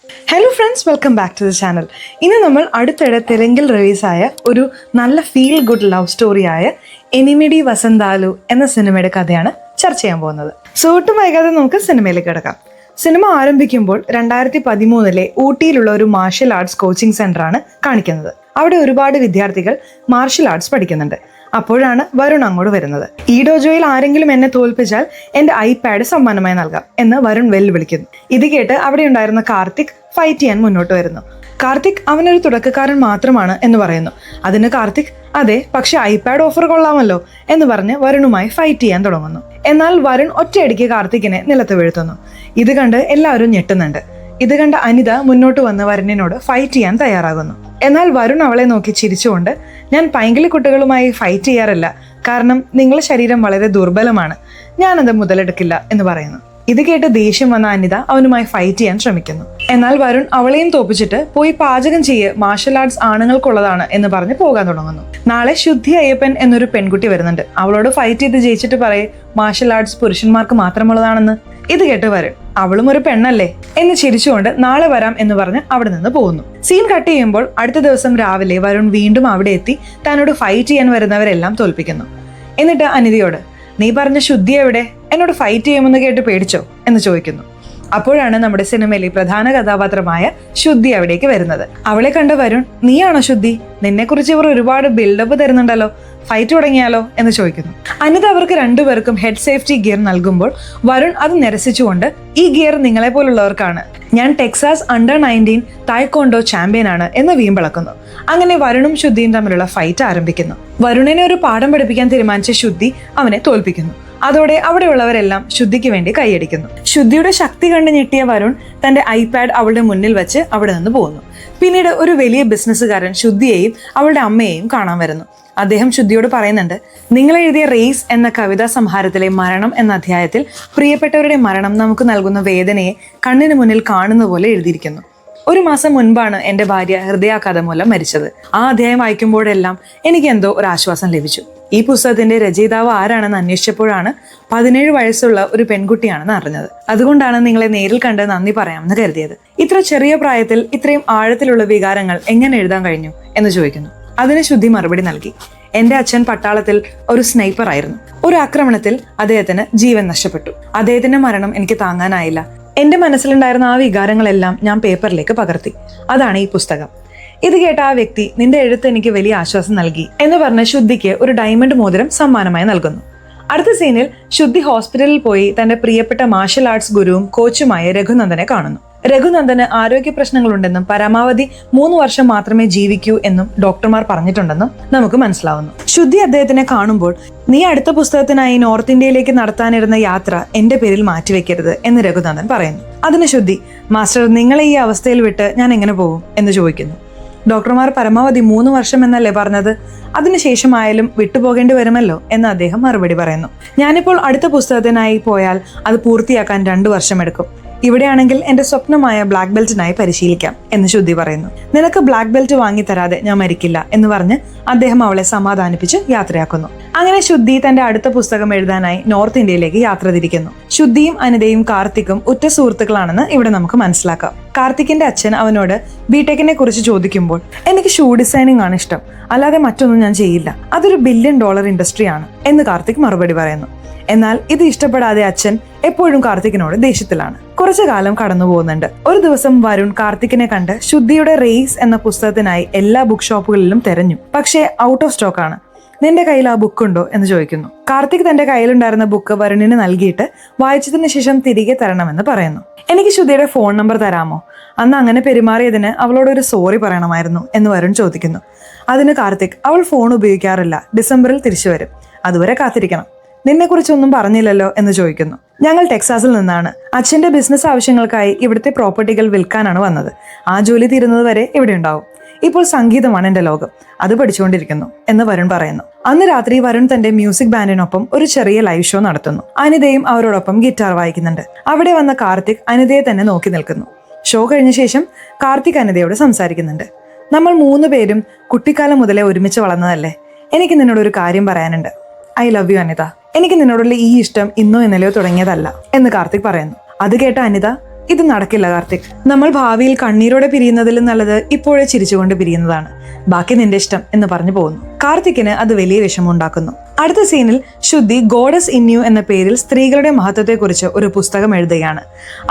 Hello friends, welcome back to the channel. ഇന്ന് നമ്മൾ അടുത്തിടെ തെലുങ്കിൽ റിലീസായ ഒരു നല്ല ഫീൽ ഗുഡ് ലവ് സ്റ്റോറിയായ എനിമിഡി വസന്താലു എന്ന സിനിമയുടെ കഥയാണ് ചർച്ച ചെയ്യാൻ പോകുന്നത്. സോ ഒട്ടും വൈകാതെ നമുക്ക് സിനിമയിലേക്ക് കിടക്കാം. സിനിമ ആരംഭിക്കുമ്പോൾ 2013 ഊട്ടിയിലുള്ള ഒരു മാർഷ്യൽ ആർട്സ് കോച്ചിങ് സെന്ററാണ് കാണിക്കുന്നത്. അവിടെ ഒരുപാട് വിദ്യാർത്ഥികൾ മാർഷ്യൽ ആർട്സ് പഠിക്കുന്നുണ്ട്. അപ്പോഴാണ് വരുൺ അങ്ങോട്ട് വരുന്നത്. ഈ ഡോജോയിൽ ആരെങ്കിലും എന്നെ തോൽപ്പിച്ചാൽ എൻ്റെ ഐപാഡ് സമ്മാനമായി നൽകാം എന്ന് വരുൺ വെല്ലുവിളിക്കുന്നു. ഇത് കേട്ട് അവിടെ ഉണ്ടായിരുന്ന കാർത്തിക് ഫൈറ്റ് ചെയ്യാൻ മുന്നോട്ട് വരുന്നു. കാർത്തിക് അവനൊരു തുടക്കക്കാരൻ മാത്രമാണ് എന്ന് പറയുന്നു. അതിന് കാർത്തിക് അതെ, പക്ഷെ ഐപാഡ് ഓഫർ കൊള്ളാമല്ലോ എന്ന് പറഞ്ഞ് വരുണുമായി ഫൈറ്റ് ചെയ്യാൻ തുടങ്ങുന്നു. എന്നാൽ വരുൺ ഒറ്റയടിക്ക് കാർത്തിക്കിനെ നിലത്ത് വീഴ്ത്തുന്നു. ഇത് കണ്ട് എല്ലാവരും ഞെട്ടുന്നുണ്ട്. ഇത് കണ്ട അനിത മുന്നോട്ട് വന്ന് വരുണിനോട് ഫൈറ്റ് ചെയ്യാൻ തയ്യാറാകുന്നു. എന്നാൽ വരുൺ അവളെ നോക്കി ചിരിച്ചുകൊണ്ട്, ഞാൻ പൈങ്കിളി കുട്ടികളുമായി ഫൈറ്റ് ചെയ്യാറില്ല, കാരണം നിങ്ങളുടെ ശരീരം വളരെ ദുർബലമാണ്, ഞാനത് മുതലെടുക്കില്ല എന്ന് പറയുന്നു. ഇത് കേട്ട് ദേഷ്യം വന്ന അനിത അവനുമായി ഫൈറ്റ് ചെയ്യാൻ ശ്രമിക്കുന്നു. എന്നാൽ വരുൺ അവളെയും തോപ്പിച്ചിട്ട് പോയി പാചകം ചെയ്യ്, മാർഷ്യൽ ആർട്സ് ആണുങ്ങൾക്കുള്ളതാണ് എന്ന് പറഞ്ഞ് പോകാൻ തുടങ്ങുന്നു. നാളെ ശുദ്ധി അയ്യപ്പൻ എന്നൊരു പെൺകുട്ടി വരുന്നുണ്ട്. അവളോട് ഫൈറ്റ് ചെയ്ത് ജയിച്ചിട്ട് പറയേ മാർഷ്യൽ ആർട്സ് പുരുഷന്മാർക്ക് മാത്രമുള്ളതാണെന്ന്. ഇത് കേട്ട് വരുൺ അവളും ഒരു പെണ്ണല്ലേ എന്ന് ചിരിച്ചുകൊണ്ട് നാളെ വരാം എന്ന് പറഞ്ഞ് അവിടെ നിന്ന് പോകുന്നു. സീൻ കട്ട് ചെയ്യുമ്പോൾ അടുത്ത ദിവസം രാവിലെ വരുൺ വീണ്ടും അവിടെ എത്തി തന്നോട് ഫൈറ്റ് ചെയ്യാൻ വരുന്നവരെല്ലാം തോൽപ്പിക്കുന്നു. എന്നിട്ട് അനിതയോട്, നീ പറഞ്ഞ ശുദ്ധി എവിടെ, എന്നോട് ഫൈറ്റ് ചെയ്യുമെന്ന് കേട്ട് പേടിച്ചോ എന്ന് ചോദിക്കുന്നു. അപ്പോഴാണ് നമ്മുടെ സിനിമയിലെ പ്രധാന കഥാപാത്രമായ ശുദ്ധി അവിടേക്ക് വരുന്നത്. അവളെ കണ്ട വരുൺ, നീയാണോ ശുദ്ധി, നിന്നെ കുറിച്ച് ഇവർ ഒരുപാട് ബിൽഡപ്പ് തരുന്നുണ്ടല്ലോ, ഫൈറ്റ് തുടങ്ങിയാലോ എന്ന് ചോദിക്കുന്നു. അനിത അവർക്ക് രണ്ടുപേർക്കും ഹെഡ് സേഫ്റ്റി ഗിയർ നൽകുമ്പോൾ വരുൺ അത് നിരസിച്ചുകൊണ്ട്, ഈ ഗിയർ നിങ്ങളെ പോലുള്ളവർക്കാണ്, ഞാൻ ടെക്സാസ് അണ്ടർ-19 തായ്ക്കൊണ്ടോ ചാമ്പ്യനാണ് എന്ന് വീമ്പിളക്കുന്നു. അങ്ങനെ വരുണും ശുദ്ധിയും തമ്മിലുള്ള ഫൈറ്റ് ആരംഭിക്കുന്നു. വരുണിനെ ഒരു പാഠം പഠിപ്പിക്കാൻ തീരുമാനിച്ച ശുദ്ധി അവനെ തോൽപ്പിക്കുന്നു. അതോടെ അവിടെയുള്ളവരെല്ലാം ശുദ്ധിക്ക് വേണ്ടി കൈയടിക്കുന്നു. ശുദ്ധിയുടെ ശക്തി കണ്ട് ഞെട്ടിയ വരുൺ തന്റെ ഐപാഡ് അവളുടെ മുന്നിൽ വെച്ച് അവിടെ നിന്ന് പോകുന്നു. പിന്നീട് ഒരു വലിയ ബിസിനസ്സുകാരൻ ശുദ്ധിയെയും അവളുടെ അമ്മയെയും കാണാൻ വരുന്നു. അദ്ദേഹം ശുദ്ധിയോട് പറയുന്നുണ്ട്, നിങ്ങൾ എഴുതിയ റേസ് എന്ന കവിതാ സംഹാരത്തിലെ മരണം എന്ന അധ്യായത്തിൽ പ്രിയപ്പെട്ടവരുടെ മരണം നമുക്ക് നൽകുന്ന വേദനയെ കണ്ണിന് മുന്നിൽ കാണുന്ന പോലെ എഴുതിയിരിക്കുന്നു. 1 മാസം മുൻപാണ് എൻ്റെ ഭാര്യ ഹൃദയാഘാതം മൂലം മരിച്ചത്. ആ അധ്യായം വായിക്കുമ്പോഴെല്ലാം എനിക്ക് എന്തോ ഒരു ആശ്വാസം ലഭിച്ചു. ഈ പുസ്തകത്തിന്റെ രചയിതാവ് ആരാണെന്ന് അന്വേഷിച്ചപ്പോഴാണ് 17 വയസ്സുള്ള ഒരു പെൺകുട്ടിയാണെന്ന് അറിഞ്ഞത്. അതുകൊണ്ടാണ് നിങ്ങളെ നേരിൽ കണ്ട് നന്ദി പറയാമെന്ന് കരുതിയത്. ഇത്ര ചെറിയ പ്രായത്തിൽ ഇത്രയും ആഴത്തിലുള്ള വികാരങ്ങൾ എങ്ങനെ എഴുതാൻ കഴിഞ്ഞു എന്ന് ചോദിക്കുന്നു. അതിന് ശുദ്ധി മറുപടി നൽകി, എന്റെ അച്ഛൻ പട്ടാളത്തിൽ ഒരു സ്നൈപ്പർ ആയിരുന്നു. ഒരു ആക്രമണത്തിൽ അദ്ദേഹത്തിന് ജീവൻ നഷ്ടപ്പെട്ടു. അദ്ദേഹത്തിന്റെ മരണം എനിക്ക് താങ്ങാനായില്ല. എന്റെ മനസ്സിലുണ്ടായിരുന്ന ആ വികാരങ്ങളെല്ലാം ഞാൻ പേപ്പറിലേക്ക് പകർത്തി. അതാണ് ഈ പുസ്തകം. ഇത് കേട്ട ആ വ്യക്തി, നിന്റെ എഴുത്ത് എനിക്ക് വലിയ ആശ്വാസം നൽകി എന്ന് പറഞ്ഞ് ശുദ്ധിക്ക് ഒരു ഡയമണ്ട് മോതിരം സമ്മാനമായി നൽകുന്നു. അടുത്ത സീനിൽ ശുദ്ധി ഹോസ്പിറ്റലിൽ പോയി തന്റെ പ്രിയപ്പെട്ട മാർഷ്യൽ ആർട്സ് ഗുരുവും കോച്ചുമായ രഘുനന്ദനെ കാണുന്നു. രഘുനന്ദന് ആരോഗ്യ പ്രശ്നങ്ങളുണ്ടെന്നും പരമാവധി 3 വർഷം മാത്രമേ ജീവിക്കൂ എന്നും ഡോക്ടർമാർ പറഞ്ഞിട്ടുണ്ടെന്നും നമുക്ക് മനസ്സിലാവുന്നു. ശുദ്ധി അദ്ദേഹത്തിനെ കാണുമ്പോൾ, നീ അടുത്ത പുസ്തകത്തിനായി നോർത്ത് ഇന്ത്യയിലേക്ക് നടത്താനിരുന്ന യാത്ര എന്റെ പേരിൽ മാറ്റിവെക്കരുത് എന്ന് രഘുനന്ദൻ പറയുന്നു. അതിന് ശുദ്ധി, മാസ്റ്റർ, നിങ്ങളെ ഈ അവസ്ഥയിൽ വിട്ട് ഞാൻ എങ്ങനെ പോകും എന്ന് ചോദിക്കുന്നു. ഡോക്ടർമാർ പരമാവധി 3 വർഷം എന്നല്ലേ പറഞ്ഞത്, അതിനുശേഷമായാലും വിട്ടുപോകേണ്ടി വരുമല്ലോ എന്ന് അദ്ദേഹം മറുപടി പറയുന്നു. ഞാനിപ്പോൾ അടുത്ത പുസ്തകത്തിനായി പോയാൽ അത് പൂർത്തിയാക്കാൻ 2 വർഷം എടുക്കും. ഇവിടെയാണെങ്കിൽ എന്റെ സ്വപ്നമായ ബ്ലാക്ക് ബെൽറ്റിനായി പരിശീലിക്കാം എന്ന് ശുദ്ധി പറയുന്നു. നിനക്ക് ബ്ലാക്ക് ബെൽറ്റ് വാങ്ങി തരാതെ ഞാൻ മരിക്കില്ല എന്ന് പറഞ്ഞ് അദ്ദേഹം അവളെ സമാധാനിപ്പിച്ച് യാത്രയാക്കുന്നു. അങ്ങനെ ശുദ്ധി തന്റെ അടുത്ത പുസ്തകം എഴുതാനായി നോർത്ത് ഇന്ത്യയിലേക്ക് യാത്ര തിരിക്കുന്നു. ശുദ്ധിയും അനിതയും കാർത്തിക്കും ഉറ്റ സുഹൃത്തുക്കളാണെന്ന് ഇവിടെ നമുക്ക് മനസ്സിലാക്കാം. കാർത്തിക്കിന്റെ അച്ഛൻ അവനോട് ബിടെക്കിനെ കുറിച്ച് ചോദിക്കുമ്പോൾ, എനിക്ക് ഷൂ ഡിസൈനിങ് ആണ് ഇഷ്ടം, അല്ലാതെ മറ്റൊന്നും ഞാൻ ചെയ്യില്ല, അതൊരു $1 ബില്യൺ ഇൻഡസ്ട്രിയാണ് എന്ന് കാർത്തിക് മറുപടി പറയുന്നു. എന്നാൽ ഇത് ഇഷ്ടപ്പെടാതെ അച്ഛൻ എപ്പോഴും കാർത്തിക്കിനോട് ദേഷ്യത്തിലാണ്. കുറച്ചു കാലം കടന്നു പോകുന്നുണ്ട്. ഒരു ദിവസം വരുൺ കാർത്തിക്കിനെ കണ്ട് ശുദ്ധിയുടെ റേസ് എന്ന പുസ്തകത്തിനായി എല്ലാ ബുക്ക് ഷോപ്പുകളിലും തെരഞ്ഞു. പക്ഷേ ഔട്ട് ഓഫ് സ്റ്റോക്ക് ആണ്. നിന്റെ കയ്യിൽ ആ ബുക്ക് ഉണ്ടോ എന്ന് ചോദിക്കുന്നു. കാർത്തിക് തന്റെ കയ്യിലുണ്ടായിരുന്ന ബുക്ക് വരുണിന് നൽകിയിട്ട് വായിച്ചതിന് ശേഷം തിരികെ തരണമെന്ന് പറയുന്നു. എനിക്ക് ശുദ്ധിയുടെ ഫോൺ നമ്പർ തരാമോ, അന്ന് അങ്ങനെ പെരുമാറിയതിന് അവളോട് ഒരു സോറി പറയണമായിരുന്നു എന്ന് വരുൺ ചോദിക്കുന്നു. അതിന് കാർത്തിക്, അവൾ ഫോൺ ഉപയോഗിക്കാറില്ല, ഡിസംബറിൽ തിരിച്ചു വരും, അതുവരെ കാത്തിരിക്കണം. നിന്നെ കുറിച്ചൊന്നും പറഞ്ഞില്ലല്ലോ എന്ന് ചോദിക്കുന്നു. ഞങ്ങൾ ടെക്സാസിൽ നിന്നാണ്. അച്ഛന്റെ ബിസിനസ് ആവശ്യങ്ങൾക്കായി ഇവിടുത്തെ പ്രോപ്പർട്ടികൾ വിൽക്കാനാണ് വന്നത്. ആ ജോലി തീരുന്നത് വരെ ഇവിടെ ഉണ്ടാവും. ഇപ്പോൾ സംഗീതമാണ് എന്റെ ലോകം, അത് പഠിച്ചുകൊണ്ടിരിക്കുന്നു എന്ന് വരുൺ പറയുന്നു. അന്ന് രാത്രി വരുൺ തന്റെ മ്യൂസിക് ബാൻഡിനൊപ്പം ഒരു ചെറിയ ലൈവ് ഷോ നടത്തുന്നു. അനിതയും അവരോടൊപ്പം ഗിറ്റാർ വായിക്കുന്നുണ്ട്. അവിടെ വന്ന കാർത്തിക് അനിതയെ തന്നെ നോക്കി നിൽക്കുന്നു. ഷോ കഴിഞ്ഞ ശേഷം കാർത്തിക് അനിതയോട് സംസാരിക്കുന്നുണ്ട്. നമ്മൾ 3 പേരും കുട്ടിക്കാലം മുതലേ ഒരുമിച്ച് വളർന്നതല്ലേ, എനിക്ക് നിന്നോടൊരു കാര്യം പറയാനുണ്ട്. I love you Anitha. എനിക്ക് നിന്നോടുള്ള ഈ ഇഷ്ടം ഇന്നോ ഇന്നലെയോ തുടങ്ങിയതല്ല എന്ന് കാർത്തിക് പറയുന്നു. അത് കേട്ട അനിത, ഇത് നടക്കില്ല കാർത്തിക്. നമ്മൾ ഭാവിയിൽ കണ്ണീരോടെ പിരിയുന്നതിലും നല്ലത് ഇപ്പോഴേ ചിരിച്ചുകൊണ്ട് പിരിയുന്നതാണ്. ബാക്കി നിന്റെ ഇഷ്ടം എന്ന് പറഞ്ഞു പോകുന്നു. കാർത്തിക്കിന് അത് വലിയ വിഷമമുണ്ടാക്കുന്നു. അടുത്ത സീനിൽ ശുദ്ധി ഗോഡസ് ഇൻ യു എന്ന പേരിൽ സ്ത്രീകളുടെ മഹത്വത്തെക്കുറിച്ച് ഒരു പുസ്തകം എഴുതുകയാണ്.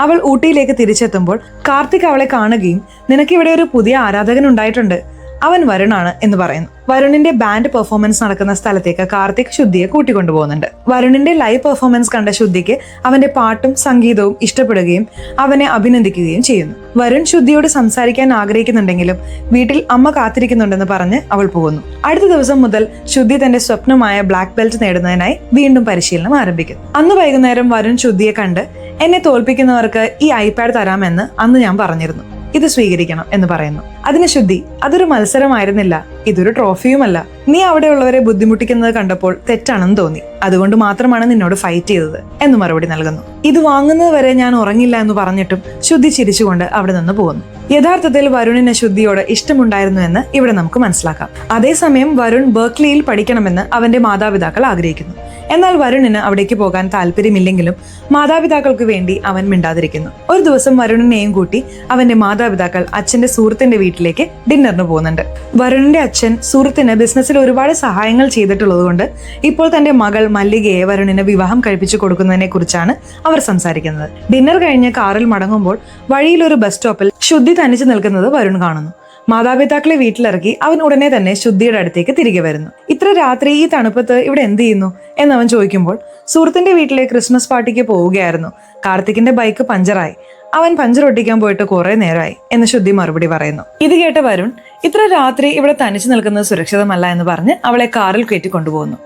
അവൾ ഊട്ടിയിലേക്ക് തിരിച്ചെത്തുമ്പോൾ കാർത്തിക് അവളെ കാണുകയും നിനക്കിവിടെ ഒരു പുതിയ ആരാധകൻ ഉണ്ടായിട്ടുണ്ട്, അവൻ വരുണാണ് എന്ന് പറയുന്നു. വരുണിന്റെ ബാൻഡ് പെർഫോമൻസ് നടക്കുന്ന സ്ഥലത്തേക്ക് കാർത്തിക് ശുദ്ധിയെ കൂട്ടിക്കൊണ്ടുപോകുന്നുണ്ട്. വരുണിന്റെ ലൈവ് പെർഫോമൻസ് കണ്ട ശുദ്ധിക്ക് അവന്റെ പാട്ടും സംഗീതവും ഇഷ്ടപ്പെടുകയും അവനെ അഭിനന്ദിക്കുകയും ചെയ്യുന്നു. വരുൺ ശുദ്ധിയോട് സംസാരിക്കാൻ ആഗ്രഹിക്കുന്നുണ്ടെങ്കിലും വീട്ടിൽ അമ്മ കാത്തിരിക്കുന്നുണ്ടെന്ന് പറഞ്ഞ് അവൾ പോകുന്നു. അടുത്ത ദിവസം മുതൽ ശുദ്ധി തന്റെ സ്വപ്നമായ ബ്ലാക്ക് ബെൽറ്റ് നേടുന്നതിനായി വീണ്ടും പരിശീലനം ആരംഭിക്കുന്നു. അന്ന് വൈകുന്നേരം വരുൺ ശുദ്ധിയെ കണ്ട് എന്നെ തോൽപ്പിക്കുന്നവർക്ക് ഈ ഐപാഡ് തരാമെന്ന് അന്ന് ഞാൻ പറഞ്ഞിരുന്നു, ഇത് സ്വീകരിക്കണം എന്ന് പറയുന്നു. അതിന് ശുദ്ധി, അതൊരു മത്സരമായിരുന്നില്ല, ഇതൊരു ട്രോഫിയുമല്ല. നീ അവിടെയുള്ളവരെ ബുദ്ധിമുട്ടിക്കുന്നത് കണ്ടപ്പോൾ തെറ്റാണെന്ന് തോന്നി, അതുകൊണ്ട് മാത്രമാണ് നിന്നോട് ഫൈറ്റ് ചെയ്തത് എന്ന് മറുപടി നൽകുന്നു. ഇത് വാങ്ങുന്നത് വരെ ഞാൻ ഉറങ്ങില്ല എന്ന് പറഞ്ഞിട്ടും ശുദ്ധി ചിരിച്ചുകൊണ്ട് അവിടെ നിന്ന് പോകുന്നു. യഥാർത്ഥത്തിൽ വരുണിന് ശുദ്ധിയോട് ഇഷ്ടമുണ്ടായിരുന്നു എന്ന് ഇവിടെ നമുക്ക് മനസ്സിലാക്കാം. അതേസമയം വരുൺ ബെർക്ലിയിൽ പഠിക്കണമെന്ന് അവന്റെ മാതാപിതാക്കൾ ആഗ്രഹിക്കുന്നു. എന്നാൽ വരുണിന് അവിടേക്ക് പോകാൻ താല്പര്യമില്ലെങ്കിലും മാതാപിതാക്കൾക്ക് വേണ്ടി അവൻ മിണ്ടാതിരിക്കുന്നു. ഒരു ദിവസം വരുണിനെയും കൂട്ടി അവന്റെ മാതാപിതാക്കൾ അച്ഛന്റെ സുഹൃത്തിന്റെ വീട്ടിലേക്ക് ഡിന്നറിന് പോകുന്നുണ്ട്. വരുണിന്റെ അച്ഛൻ സുഹൃത്തിന് ബിസിനസ്സിൽ ഒരുപാട് സഹായങ്ങൾ ചെയ്തിട്ടുള്ളതുകൊണ്ട് ഇപ്പോൾ തന്റെ മകൾ മല്ലികയെ വരുണിന് വിവാഹം കഴിപ്പിച്ചു കൊടുക്കുന്നതിനെ കുറിച്ചാണ് അവർ സംസാരിക്കുന്നത്. ഡിന്നർ കഴിഞ്ഞ് കാറിൽ മടങ്ങുമ്പോൾ വഴിയിൽ ഒരു ബസ് സ്റ്റോപ്പിൽ ശുദ്ധി തനിച്ചു നിൽക്കുന്നത് വരുൺ കാണുന്നു. മാതാപിതാക്കളെ വീട്ടിലിറക്കി അവൻ ഉടനെ തന്നെ ശുദ്ധിയുടെ അടുത്തേക്ക് തിരികെ വരുന്നു. ഇത്ര രാത്രി ഈ തണുപ്പത്ത് ഇവിടെ എന്ത് ചെയ്യുന്നു എന്നവൻ ചോദിക്കുമ്പോൾ സുഹൃത്തിന്റെ വീട്ടിലെ ക്രിസ്മസ് പാർട്ടിക്ക് പോവുകയായിരുന്നു, കാർത്തിക്കിന്റെ ബൈക്ക് പഞ്ചറായി, അവൻ പഞ്ചർ ഒട്ടിക്കാൻ പോയിട്ട് കുറെ നേരമായി എന്ന് ശുദ്ധി മറുപടി പറയുന്നു. ഇത് കേട്ട വരുൺ ഇത്ര രാത്രി ഇവിടെ തനിച്ചു നിൽക്കുന്നത് സുരക്ഷിതമല്ല എന്ന് പറഞ്ഞ് അവളെ കാറിൽ കയറ്റി കൊണ്ടുപോകുന്നു.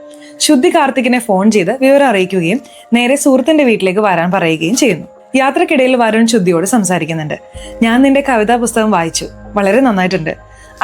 ശുദ്ധി കാർത്തിക്കിനെ ഫോൺ ചെയ്ത് വിവരം അറിയിക്കുകയും നേരെ സുഹൃത്തിന്റെ വീട്ടിലേക്ക് വരാൻ പറയുകയും ചെയ്യുന്നു. യാത്രക്കിടയിൽ വരുൺ ശുദ്ധിയോട് സംസാരിക്കുന്നുണ്ട്. ഞാൻ നിന്റെ കവിതാ പുസ്തകം വായിച്ചു, വളരെ നന്നായിട്ടുണ്ട്,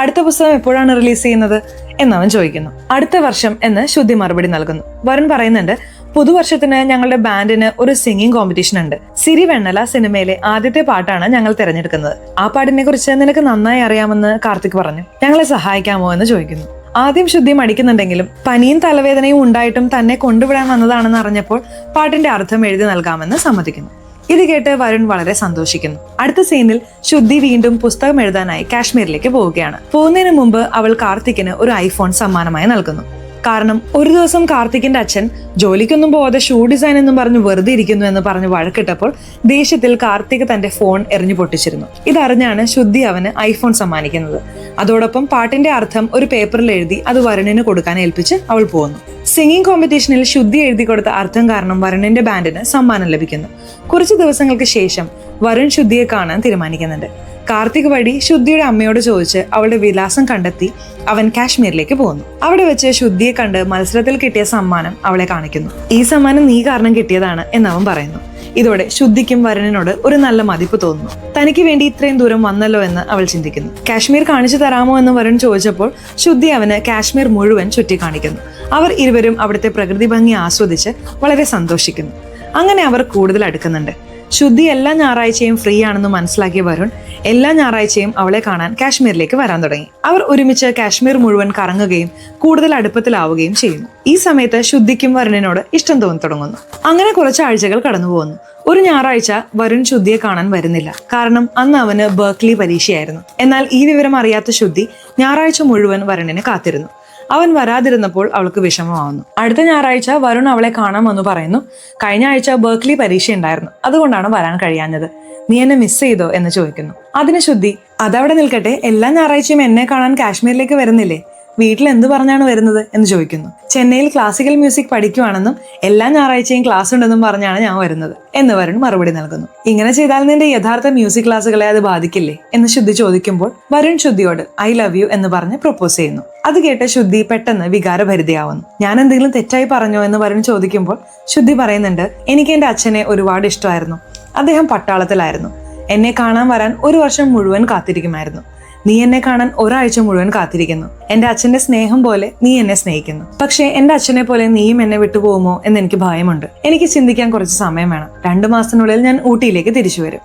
അടുത്ത പുസ്തകം എപ്പോഴാണ് റിലീസ് ചെയ്യുന്നത് എന്നവൻ ചോദിക്കുന്നു. അടുത്ത വർഷം എന്ന് ശുദ്ധി മറുപടി നൽകുന്നു. വരുൺ പറയുന്നുണ്ട്, പുതുവർഷത്തിന് ഞങ്ങളുടെ ബാൻഡിന് ഒരു സിംഗിങ് കോമ്പറ്റീഷൻ ഉണ്ട്. സിരി വെണ്ണല സിനിമയിലെ ആദ്യത്തെ പാട്ടാണ് ഞങ്ങൾ തിരഞ്ഞെടുക്കുന്നത്. ആ പാട്ടിനെ കുറിച്ച് നിനക്ക് നന്നായി അറിയാമെന്ന് കാർത്തിക് പറഞ്ഞു, ഞങ്ങളെ സഹായിക്കാമോ എന്ന് ചോദിക്കുന്നു. ആദ്യം ശുദ്ധി മടിക്കുന്നുണ്ടെങ്കിലും പനിയും തലവേദനയും ഉണ്ടായിട്ടും തന്നെ കൊണ്ടുവിടാൻ വന്നതാണെന്ന് അറിഞ്ഞപ്പോൾ പാട്ടിന്റെ അർത്ഥം എഴുതി നൽകാമെന്ന് സമ്മതിക്കുന്നു. ഇത് കേട്ട് വരുൺ വളരെ സന്തോഷിക്കുന്നു. അടുത്ത സീനിൽ ശുദ്ധി വീണ്ടും പുസ്തകം എഴുതാനായി കാശ്മീരിലേക്ക് പോവുകയാണ്. പോകുന്നതിന് മുമ്പ് അവൾ കാർത്തിക്കിന് ഒരു ഐഫോൺ സമ്മാനമായി നൽകുന്നു. കാരണം ഒരു ദിവസം കാർത്തിക്കിന്റെ അച്ഛൻ ജോലിക്കൊന്നും പോവാതെ ഷൂ ഡിസൈൻ എന്നും പറഞ്ഞ് വെറുതെ ഇരിക്കുന്നു എന്ന് പറഞ്ഞ് വഴക്കിട്ടപ്പോൾ ദേഷ്യത്തിൽ കാർത്തിക് തന്റെ ഫോൺ എറിഞ്ഞു പൊട്ടിച്ചിരുന്നു. ഇതറിഞ്ഞാണ് ശുദ്ധി അവന് ഐഫോൺ സമ്മാനിക്കുന്നത്. അതോടൊപ്പം പാട്ടിന്റെ അർത്ഥം ഒരു പേപ്പറിൽ എഴുതി അത് വരുണിന് കൊടുക്കാൻ ഏൽപ്പിച്ച് അവൾ പോകുന്നു. സിംഗിങ് കോമ്പറ്റീഷനിൽ ശുദ്ധി എഴുതി കൊടുത്ത അർത്ഥം കാരണം വരുണിന്റെ ബാൻഡിന് സമ്മാനം ലഭിക്കുന്നു. കുറച്ച് ദിവസങ്ങൾക്ക് ശേഷം വരുൺ ശുദ്ധിയെ കാണാൻ തീരുമാനിക്കുന്നുണ്ട്. കാർത്തിക് വഴി ശുദ്ധിയുടെ അമ്മയോട് ചോദിച്ച് അവളുടെ വിലാസം കണ്ടെത്തി അവൻ കാശ്മീരിലേക്ക് പോകുന്നു. അവിടെ വെച്ച് ശുദ്ധിയെ കണ്ട് മത്സരത്തിൽ കിട്ടിയ സമ്മാനം അവളെ കാണിക്കുന്നു. ഈ സമ്മാനം നീ കാരണം കിട്ടിയതാണ് എന്നവൻ പറയുന്നു. ഇതോടെ ശുദ്ധിക്കും വരുണിനോട് ഒരു നല്ല മതിപ്പ് തോന്നുന്നു. തനിക്ക് വേണ്ടി ഇത്രയും ദൂരം വന്നല്ലോ എന്ന് അവൾ ചിന്തിക്കുന്നു. കാശ്മീർ കാണിച്ചു തരാമോ എന്ന് വരുൺ ചോദിച്ചപ്പോൾ ശുദ്ധി അവന് കാശ്മീർ മുഴുവൻ ചുറ്റി കാണിക്കുന്നു. അവർ ഇരുവരും അവിടുത്തെ പ്രകൃതി ഭംഗി ആസ്വദിച്ച് വളരെ സന്തോഷിക്കുന്നു. അങ്ങനെ അവർ കൂടുതൽ അടുക്കുന്നുണ്ട്. ശുദ്ധി എല്ലാ ഞായറാഴ്ചയും ഫ്രീ ആണെന്ന് മനസ്സിലാക്കിയ വരുൺ എല്ലാ ഞായറാഴ്ചയും അവളെ കാണാൻ കാശ്മീരിലേക്ക് വരാൻ തുടങ്ങി. അവർ ഒരുമിച്ച് കാശ്മീർ മുഴുവൻ കറങ്ങുകയും കൂടുതൽ അടുപ്പത്തിലാവുകയും ചെയ്യുന്നു. ഈ സമയത്ത് ശുദ്ധിക്കും വരുണിനോട് ഇഷ്ടം തോന്നി തുടങ്ങുന്നു. അങ്ങനെ കുറച്ച് ആഴ്ചകൾ കടന്നു പോകുന്നു. ഒരു ഞായറാഴ്ച വരുൺ ശുദ്ധിയെ കാണാൻ വരുന്നില്ല. കാരണം അന്ന് അവന് ബെർക്ലി പരീക്ഷയായിരുന്നു. എന്നാൽ ഈ വിവരം അറിയാത്ത ശുദ്ധി ഞായറാഴ്ച മുഴുവൻ വരുണിനെ കാത്തിരുന്നു. അവൻ വരാതിരുന്നപ്പോൾ അവൾക്ക് വിഷമമാവുന്നു. അടുത്ത ഞായറാഴ്ച വരുൺ അവളെ കാണാമെന്ന് പറയുന്നു. കഴിഞ്ഞ ആഴ്ച ബെർക്ലി പരീക്ഷ ഉണ്ടായിരുന്നു, അതുകൊണ്ടാണ് വരാൻ കഴിയാഞ്ഞത്. നീ എന്നെ മിസ് ചെയ്തോ എന്ന് ചോദിക്കുന്നു. അതിന് ശുദ്ധി, അതവിടെ നിൽക്കട്ടെ, എല്ലാ ഞായറാഴ്ചയും എന്നെ കാണാൻ കാശ്മീരിലേക്ക് വരുന്നില്ലേ, വീട്ടിൽ എന്ത് പറഞ്ഞാണ് വരുന്നത് എന്ന് ചോദിക്കുന്നു. ചെന്നൈയിൽ ക്ലാസിക്കൽ മ്യൂസിക് പഠിക്കുവാണെന്നും എല്ലാ ഞായറാഴ്ചയും ക്ലാസ് ഉണ്ടെന്നും പറഞ്ഞാണ് ഞാൻ വരുന്നത് എന്ന് വരുൺ മറുപടി നൽകുന്നു. ഇങ്ങനെ ചെയ്താൽ നിന്റെ യഥാർത്ഥ മ്യൂസിക് ക്ലാസ്സുകളെ അത് ബാധിക്കില്ലേ എന്ന് ശുദ്ധി ചോദിക്കുമ്പോൾ വരുൺ ശുദ്ധിയോട് ഐ ലവ് യു എന്ന് പറഞ്ഞ് പ്രപ്പോസ് ചെയ്യുന്നു. അത് കേട്ട് ശുദ്ധി പെട്ടെന്ന് വികാരഭരിതയാവുന്നു. ഞാൻ എന്തെങ്കിലും തെറ്റായി പറഞ്ഞോ എന്ന് വരുൺ ചോദിക്കുമ്പോൾ ശുദ്ധി പറയുന്നുണ്ട്, എനിക്ക് എന്റെ അച്ഛനെ ഒരുപാട് ഇഷ്ടമായിരുന്നു. അദ്ദേഹം പട്ടാളത്തിലായിരുന്നു. എന്നെ കാണാൻ വരാൻ ഒരു വർഷം മുഴുവൻ കാത്തിരിക്കുമായിരുന്നു. നീ എന്നെ കാണാൻ ഒരാഴ്ച മുഴുവൻ കാത്തിരിക്കുന്നു. എന്റെ അച്ഛന്റെ സ്നേഹം പോലെ നീ എന്നെ സ്നേഹിക്കുന്നു. പക്ഷേ എന്റെ അച്ഛനെ പോലെ നീയും എന്നെ വിട്ടുപോകുമോ എന്ന് എനിക്ക് ഭയമുണ്ട്. എനിക്ക് ചിന്തിക്കാൻ കുറച്ച് സമയം വേണം. 2 മാസത്തിനുള്ളിൽ ഞാൻ ഊട്ടിയിലേക്ക് തിരിച്ചു വരും.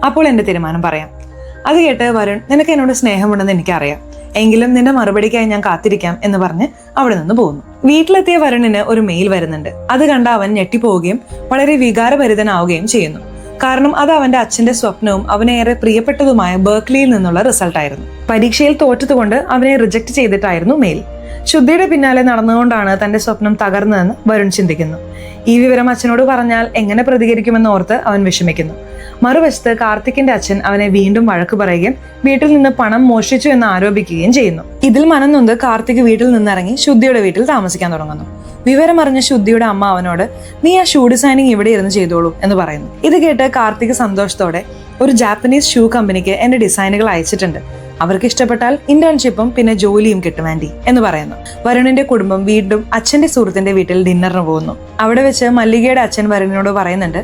അപ്പോൾ എന്റെ തീരുമാനം പറയാം. അത് കേട്ട് വരുൺ, നിനക്ക് എന്നോട് സ്നേഹമുണ്ടെന്ന് എനിക്കറിയാം, എങ്കിലും നിന്റെ മറുപടിക്കായി ഞാൻ കാത്തിരിക്കാം എന്ന് പറഞ്ഞ് അവിടെ നിന്ന് പോകുന്നു. വീട്ടിലെത്തിയ വരുണിന് ഒരു മെയിൽ വരുന്നുണ്ട്. അത് കണ്ട അവൻ ഞെട്ടിപ്പോവുകയും വളരെ വികാരഭരിതനാവുകയും ചെയ്യുന്നു. കാരണം അത് അവന്റെ അച്ഛന്റെ സ്വപ്നവും അവനേറെ പ്രിയപ്പെട്ടതുമായ ബെർക്ലിയിൽ നിന്നുള്ള റിസൾട്ടായിരുന്നു. പരീക്ഷയിൽ തോറ്റതുകൊണ്ട് അവനെ റിജക്ട് ചെയ്തിട്ടായിരുന്നു മെയിൽ. ശുദ്ധിയുടെ പിന്നാലെ നടന്നുകൊണ്ടാണ് തന്റെ സ്വപ്നം തകർന്നതെന്ന് വരുൺ ചിന്തിക്കുന്നു. ഈ വിവരം അച്ഛനോട് പറഞ്ഞാൽ എങ്ങനെ പ്രതികരിക്കുമെന്ന് ഓർത്ത് അവൻ വിഷമിക്കുന്നു. മറുവശത്ത് കാർത്തിക്കിന്റെ അച്ഛൻ അവനെ വീണ്ടും വഴക്ക് പറയുകയും വീട്ടിൽ നിന്ന് പണം മോഷ്ടിച്ചു എന്ന് ആരോപിക്കുകയും ചെയ്യുന്നു. ഇതിൽ മനംനൊന്ത് കാർത്തിക് വീട്ടിൽ നിന്നിറങ്ങി ശുദ്ധിയുടെ വീട്ടിൽ താമസിക്കാൻ തുടങ്ങുന്നു. വിവരമറിഞ്ഞ ശുദ്ധിയുടെ അമ്മ അവനോട് നീ ആ ഷൂ ഡിസൈനിങ് ഇവിടെ ഇരുന്ന് ചെയ്തോളൂ എന്ന് പറയുന്നു. ഇത് കേട്ട് കാർത്തിക് സന്തോഷത്തോടെ ഒരു ജാപ്പനീസ് ഷൂ കമ്പനിക്ക് എന്റെ ഡിസൈനുകൾ അയച്ചിട്ടുണ്ട്, അവർക്ക് ഇഷ്ടപ്പെട്ടാൽ ഇന്റേൺഷിപ്പും പിന്നെ ജോലിയും കിട്ടും ആൻറ്റി എന്ന് പറയുന്നു. വരുണിന്റെ കുടുംബം വീണ്ടും അച്ഛന്റെ സുഹൃത്തിന്റെ വീട്ടിൽ ഡിന്നറിന് പോകുന്നു. അവിടെ വെച്ച് മല്ലികയുടെ അച്ഛൻ വരുണിനോട് പറയുന്നുണ്ട്,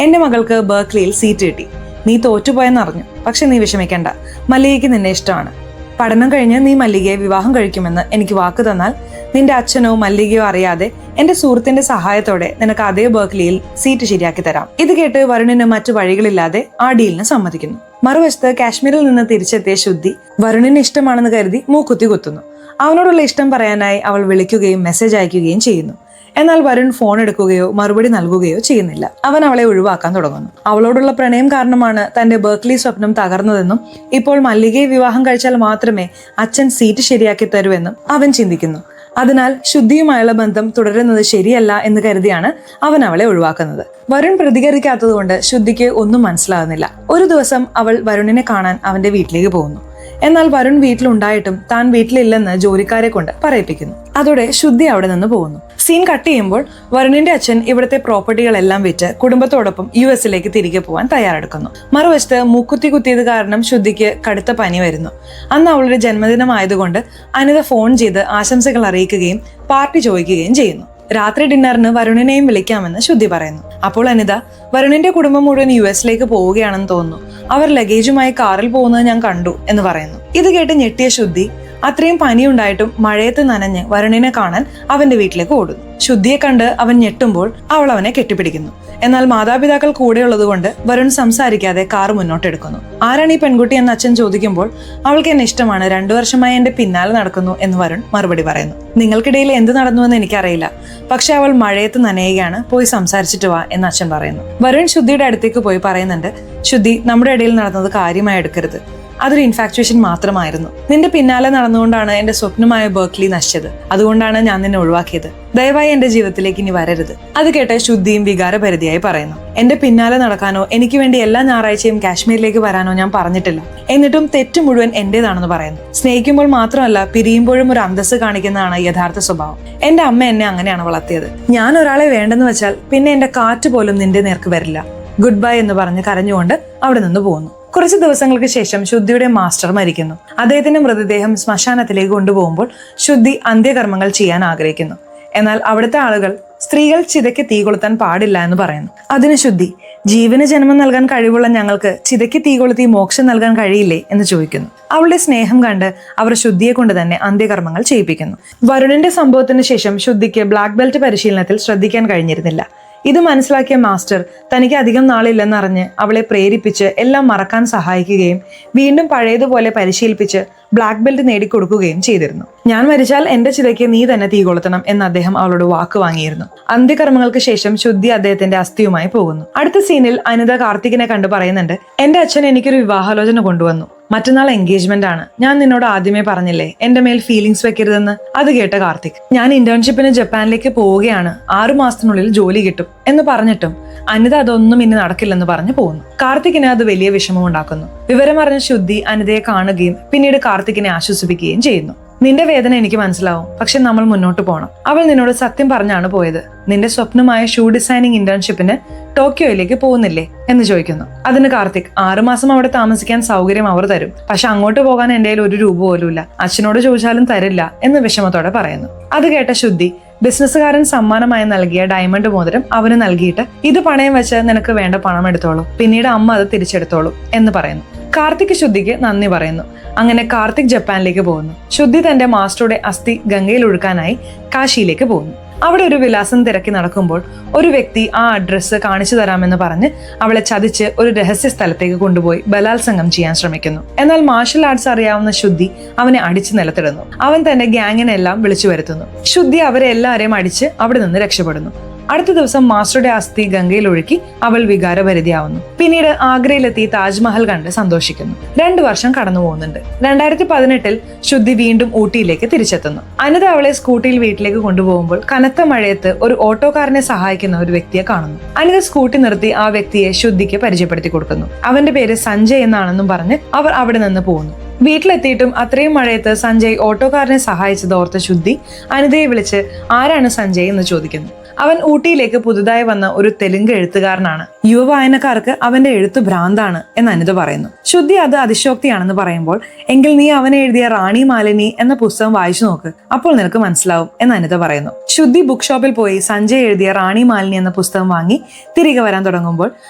എന്റെ മകൾക്ക് ബെർക്ലിയിൽ സീറ്റ് കിട്ടി, നീ തോറ്റുപോയെന്നറിഞ്ഞു, പക്ഷെ നീ വിഷമിക്കണ്ട, മല്ലികയ്ക്ക് നിന്നെ ഇഷ്ടമാണ്. പഠനം കഴിഞ്ഞ് നീ മല്ലികയെ വിവാഹം കഴിക്കുമെന്ന് എനിക്ക് വാക്ക് തന്നാൽ നിന്റെ അച്ഛനോ മല്ലികയോ അറിയാതെ എന്റെ സുഹൃത്തിന്റെ സഹായത്തോടെ നിനക്ക് അതേ ബെർക്ലിയിൽ സീറ്റ് ശരിയാക്കി തരാം. ഇത് കേട്ട് വരുണിന് മറ്റു വഴികളില്ലാതെ ആ ഡീലിന് സമ്മതിക്കുന്നു. മറുവശത്ത് കാശ്മീരിൽ നിന്ന് തിരിച്ചെത്തിയ ശുദ്ധി വരുണിന് ഇഷ്ടമാണെന്ന് കരുതി മൂക്കുത്തി കുത്തുന്നു. അവനോടുള്ള ഇഷ്ടം പറയാനായി അവൾ വിളിക്കുകയും മെസ്സേജ് അയക്കുകയും ചെയ്യുന്നു. എന്നാൽ വരുൺ ഫോൺ എടുക്കുകയോ മറുപടി നൽകുകയോ ചെയ്യുന്നില്ല. അവൻ അവളെ ഒഴിവാക്കാൻ തുടങ്ങുന്നു. അവളോടുള്ള പ്രണയം കാരണമാണ് തന്റെ ബെർക്ലി സ്വപ്നം തകർന്നതെന്നും ഇപ്പോൾ മല്ലികയെ വിവാഹം കഴിച്ചാൽ മാത്രമേ അച്ഛൻ സീറ്റ് ശരിയാക്കി തരുമെന്നും അവൻ ചിന്തിക്കുന്നു. അതിനാൽ ശുദ്ധിയുമായുള്ള ബന്ധം തുടരുന്നത് ശരിയല്ല എന്ന് കരുതിയാണ് അവൻ അവളെ ഒഴിവാക്കുന്നത്. വരുൺ പ്രതികരിക്കാത്തതുകൊണ്ട് ശുദ്ധിക്ക് ഒന്നും മനസ്സിലാകുന്നില്ല. ഒരു ദിവസം അവൾ വരുണിനെ കാണാൻ അവന്റെ വീട്ടിലേക്ക് പോകുന്നു. എന്നാൽ വരുൺ വീട്ടിലുണ്ടായിട്ടും താൻ വീട്ടിലില്ലെന്ന് ജോലിക്കാരെ കൊണ്ട് പറയിപ്പിക്കുന്നു. അതോടെ ശുദ്ധി അവിടെ നിന്ന് പോകുന്നു. സീൻ കട്ട് ചെയ്യുമ്പോൾ വരുണിന്റെ അച്ഛൻ ഇവിടുത്തെ പ്രോപ്പർട്ടികളെല്ലാം വിറ്റ് കുടുംബത്തോടൊപ്പം US തിരികെ പോകാൻ തയ്യാറെടുക്കുന്നു. മറുവശത്ത് മൂക്കുത്തി കുത്തിയത് കാരണം ശുദ്ധിക്ക് കടുത്ത പനി വരുന്നു. അന്ന് അവളുടെ ജന്മദിനമായതുകൊണ്ട് അനിത ഫോൺ ചെയ്ത് ആശംസകൾ അറിയിക്കുകയും പാർട്ടി ചോദിക്കുകയും ചെയ്യുന്നു. രാത്രി ഡിന്നറിന് വരുണിനെയും വിളിക്കാമെന്ന് ശുദ്ധി പറയുന്നു. അപ്പോൾ അനിത, വരുണിന്റെ കുടുംബം മുഴുവൻ US പോവുകയാണെന്ന് തോന്നുന്നു, അവർ ലഗേജുമായി കാറിൽ പോകുന്നത് ഞാൻ കണ്ടു എന്ന് പറയുന്നു. ഇത് കേട്ട് ഞെട്ടിയ ശുദ്ധി അത്രയും പനിയുണ്ടായിട്ടും മഴയത്ത് നനഞ്ഞ് വരുണിനെ കാണാൻ അവന്റെ വീട്ടിലേക്ക് ഓടുന്നു. ശുദ്ധിയെ കണ്ട് അവൻ ഞെട്ടുമ്പോൾ അവൾ അവനെ കെട്ടിപ്പിടിക്കുന്നു. എന്നാൽ മാതാപിതാക്കൾ കൂടെയുള്ളത് കൊണ്ട് വരുൺ സംസാരിക്കാതെ കാർ മുന്നോട്ടെടുക്കുന്നു. ആരാണ് ഈ പെൺകുട്ടി എന്ന് അച്ഛൻ ചോദിക്കുമ്പോൾ അവൾക്ക് എന്നെ ഇഷ്ടമാണ്, 2 വർഷമായി എന്റെ പിന്നാലെ നടക്കുന്നു എന്ന് വരുൺ മറുപടി പറയുന്നു. നിങ്ങൾക്കിടയിൽ എന്ത് നടന്നുവെന്ന് എനിക്കറിയില്ല, പക്ഷെ അവൾ മഴയത്ത് നനയുകയാണ്, പോയി സംസാരിച്ചിട്ട് വാ എന്ന് അച്ഛൻ പറയുന്നു. വരുൺ ശുദ്ധിയുടെ അടുത്തേക്ക് പോയി പറയുന്നുണ്ട്, ശുദ്ധി, നമ്മുടെ ഇടയിൽ നടന്നത് കാര്യമായി എടുക്കരുത്, അതൊരു ഇൻഫാക്ച്വേഷൻ മാത്രമായിരുന്നു. നിന്റെ പിന്നാലെ നടന്നുകൊണ്ടാണ് എന്റെ സ്വപ്നമായ ബെർക്ലി നശിച്ചത്, അതുകൊണ്ടാണ് ഞാൻ നിന്നെ ഒഴിവാക്കിയത്. ദയവായി എന്റെ ജീവിതത്തിലേക്ക് ഇനി വരരുത്. അത് കേട്ട് ശുദ്ധിയും വികാരപരിധിയായി പറയുന്നു, എന്റെ പിന്നാലെ നടക്കാനോ എനിക്ക് വേണ്ടി എല്ലാ ഞായറാഴ്ചയും കാശ്മീരിലേക്ക് വരാനോ ഞാൻ പറഞ്ഞിട്ടില്ല. എന്നിട്ടും തെറ്റ് മുഴുവൻ എന്റേതാണെന്ന് പറയുന്നു. സ്നേഹിക്കുമ്പോൾ മാത്രമല്ല പിരിയുമ്പോഴും ഒരു അന്തസ്സ് കാണിക്കുന്നതാണ് യഥാർത്ഥ സ്വഭാവം. എന്റെ അമ്മ എന്നെ അങ്ങനെയാണ് വളർത്തിയത്. ഞാൻ ഒരാളെ വേണ്ടെന്ന് വെച്ചാൽ പിന്നെ എന്റെ കാറ്റ് പോലും നിന്റെ നേർക്ക് വരില്ല. ഗുഡ് ബൈ എന്ന് പറഞ്ഞ് കരഞ്ഞുകൊണ്ട് അവിടെ നിന്ന് പോകുന്നു. കുറച്ച് ദിവസങ്ങൾക്ക് ശേഷം ശുദ്ധിയുടെ മാസ്റ്റർ മരിക്കുന്നു. അദ്ദേഹത്തിന്റെ മൃതദേഹം ശ്മശാനത്തിലേക്ക് കൊണ്ടുപോകുമ്പോൾ ശുദ്ധി അന്ത്യകർമ്മങ്ങൾ ചെയ്യാൻ ആഗ്രഹിക്കുന്നു. എന്നാൽ അവിടുത്തെ ആളുകൾ സ്ത്രീകൾ ചിതയ്ക്ക് തീ കൊളുത്താൻ പാടില്ല എന്ന് പറയുന്നു. അതിന് ശുദ്ധി, ജീവന് ജന്മം നൽകാൻ കഴിവുള്ള ഞങ്ങൾക്ക് ചിതയ്ക്ക് തീ കൊളുത്തി മോക്ഷം നൽകാൻ കഴിയില്ലേ എന്ന് ചോദിക്കുന്നു. അവളുടെ സ്നേഹം കണ്ട് അവർ ശുദ്ധിയെ കൊണ്ട് തന്നെ അന്ത്യകർമ്മങ്ങൾ ചെയ്യിപ്പിക്കുന്നു. വരുണിന്റെ സംഭവത്തിന് ശേഷം ശുദ്ധിക്ക് ബ്ലാക്ക് ബെൽറ്റ് പരിശീലനത്തിൽ ശ്രദ്ധിക്കാൻ കഴിഞ്ഞിരുന്നില്ല. ഇത് മനസ്സിലാക്കിയ മാസ്റ്റർ തനിക്ക് അധികം നാളില്ലെന്നറിഞ്ഞ് അവളെ പ്രേരിപ്പിച്ച് എല്ലാം മറക്കാൻ സഹായിക്കുകയും വീണ്ടും പഴയതുപോലെ പരിശീലിപ്പിച്ച് ബ്ലാക്ക് ബെൽറ്റ് നേടിക്കൊടുക്കുകയും ചെയ്തിരുന്നു. ഞാൻ മരിച്ചാൽ എന്റെ ചിതയ്ക്ക് നീ തന്നെ തീ കൊളുത്തണം എന്ന് അദ്ദേഹം അവളോട് വാക്ക് വാങ്ങിയിരുന്നു. അന്ത്യകർമ്മങ്ങൾക്ക് ശേഷം ശുദ്ധി അദ്ദേഹത്തിന്റെ അസ്ഥിയുമായി പോകുന്നു. അടുത്ത സീനിൽ അനിത കാർത്തികിനെ കണ്ടു പറയുന്നുണ്ട്, എന്റെ അച്ഛൻ എനിക്കൊരു വിവാഹാലോചന കൊണ്ടുവന്നു, മറ്റന്നാൾ എൻഗേജ്മെന്റ് ആണ്. ഞാൻ നിന്നോട് ആദ്യമേ പറഞ്ഞില്ലേ എന്റെ മേൽ ഫീലിങ്സ് വെക്കരുതെന്ന്. അത് കേട്ട കാർത്തിക്, ഞാൻ ഇന്റേൺഷിപ്പിന് ജപ്പാനിലേക്ക് പോവുകയാണ്, 6 മാസത്തിനുള്ളിൽ ജോലി കിട്ടും എന്ന് പറഞ്ഞിട്ടും അനിത അതൊന്നും ഇനി നടക്കില്ലെന്ന് പറഞ്ഞു പോകുന്നു. കാർത്തികിന് അത് വലിയ വിഷമം ഉണ്ടാക്കുന്നു. വിവരമറിഞ്ഞ ശുദ്ധി അനിതയെ കാണുകയും പിന്നീട് കാർത്തികിനെ ആശ്വസിപ്പിക്കുകയും ചെയ്യുന്നു. നിന്റെ വേദന എനിക്ക് മനസ്സിലാവും, പക്ഷെ നമ്മൾ മുന്നോട്ട് പോകണം. അവൾ നിന്നോട് സത്യം പറഞ്ഞാണ് പോയത്. നിന്റെ സ്വപ്നമായ ഷൂ ഡിസൈനിങ് ഇന്റേൺഷിപ്പിന് ടോക്കിയോയിലേക്ക് പോകുന്നില്ലേ എന്ന് ചോദിക്കുന്നു. അതിന് കാർത്തിക്, 6 മാസം അവിടെ താമസിക്കാൻ സൗകര്യം അവർ തരും, പക്ഷെ അങ്ങോട്ട് പോകാൻ എന്റെ കയ്യിൽ 1 രൂപ പോലും ഇല്ല, അച്ഛനോട് ചോദിച്ചാലും തരില്ല എന്ന് വിഷമത്തോടെ പറയുന്നു. അത് കേട്ട ശുദ്ധി ബിസിനസ്സുകാരൻ സമ്മാനമായി നൽകിയ ഡയമണ്ട് മോതിരം അവന് നൽകിയിട്ട് ഇത് പണയം വെച്ച് നിനക്ക് വേണ്ട പണം എടുത്തോളൂ, പിന്നീട് അമ്മ അത് തിരിച്ചെടുത്തോളൂ എന്ന് പറയുന്നു. കാർത്തിക് ശുദ്ധിക്ക് നന്ദി പറയുന്നു. അങ്ങനെ കാർത്തിക് ജപ്പാനിലേക്ക് പോകുന്നു. ശുദ്ധി തന്റെ മാസ്റ്ററുടെ അസ്ഥി ഗംഗയിൽ ഒഴുക്കാനായി കാശിയിലേക്ക് പോകുന്നു. അവിടെ ഒരു വിലാസം തിരക്കി നടക്കുമ്പോൾ ഒരു വ്യക്തി ആ അഡ്രസ്സ് കാണിച്ചു തരാമെന്ന് പറഞ്ഞ് അവളെ ചതിച്ച് ഒരു രഹസ്യ സ്ഥലത്തേക്ക് കൊണ്ടുപോയി ബലാത്സംഗം ചെയ്യാൻ ശ്രമിക്കുന്നു. എന്നാൽ മാർഷൽ ആർട്സ് അറിയാവുന്ന ശുദ്ധി അവനെ അടിച്ചു നിലത്തിടുന്നു. അവൻ തന്റെ ഗ്യാങ്ങിനെല്ലാം വിളിച്ചു വരുത്തുന്നു. ശുദ്ധി അവരെ എല്ലാവരെയും അടിച്ച് അവിടെ നിന്ന് രക്ഷപ്പെടുന്നു. അടുത്ത ദിവസം മാസ്റ്ററുടെ അസ്ഥി ഗംഗയിൽ ഒഴുക്കി അവൾ വികാരഭരിതയാവുന്നു. പിന്നീട് ആഗ്രയിലെത്തി താജ്മഹൽ കണ്ട് സന്തോഷിക്കുന്നു. 2 വർഷം കടന്നു പോകുന്നുണ്ട്. 2018 ശുദ്ധി വീണ്ടും ഊട്ടിയിലേക്ക് തിരിച്ചെത്തുന്നു. അനിത അവളെ സ്കൂട്ടിയിൽ വീട്ടിലേക്ക് കൊണ്ടുപോകുമ്പോൾ കനത്ത മഴയത്ത് ഒരു ഓട്ടോക്കാരനെ സഹായിക്കുന്ന ഒരു വ്യക്തിയെ കാണുന്നു. അനിത സ്കൂട്ടി നിർത്തി ആ വ്യക്തിയെ ശുദ്ധിക്ക് പരിചയപ്പെടുത്തി കൊടുക്കുന്നു. അവന്റെ പേര് സഞ്ജയ് എന്നാണെന്നും പറഞ്ഞ് അവർ അവിടെ നിന്ന് പോകുന്നു. വീട്ടിലെത്തിയിട്ടും അത്രയും മഴയത്ത് സഞ്ജയ് ഓട്ടോക്കാരനെ സഹായിച്ചത് ഓർത്ത ശുദ്ധി അനിതയെ വിളിച്ച് ആരാണ് സഞ്ജയ് എന്ന് ചോദിക്കുന്നു. അവൻ ഊട്ടിയിലേക്ക് പുതുതായി വന്ന ഒരു തെലുങ്ക് എഴുത്തുകാരനാണ്. യുവ വായനക്കാർക്ക് അവന്റെ എഴുത്ത് ഭ്രാന്താണ് എന്ന് അനിത പറയുന്നു. ശുദ്ധി അത് അതിശോക്തിയാണെന്ന് പറയുമ്പോൾ എങ്കിൽ നീ അവനെ എഴുതിയ റാണി മാലിനി എന്ന പുസ്തകം വായിച്ചു നോക്ക്, അപ്പോൾ നിനക്ക് മനസ്സിലാവും എന്ന് അനിത പറയുന്നു. ശുദ്ധി ബുക്ക് ഷോപ്പിൽ പോയി സഞ്ജയ് എഴുതിയ റാണി മാലിനി എന്ന പുസ്തകം വാങ്ങി തിരികെ വരാൻ തുടങ്ങുമ്പോൾ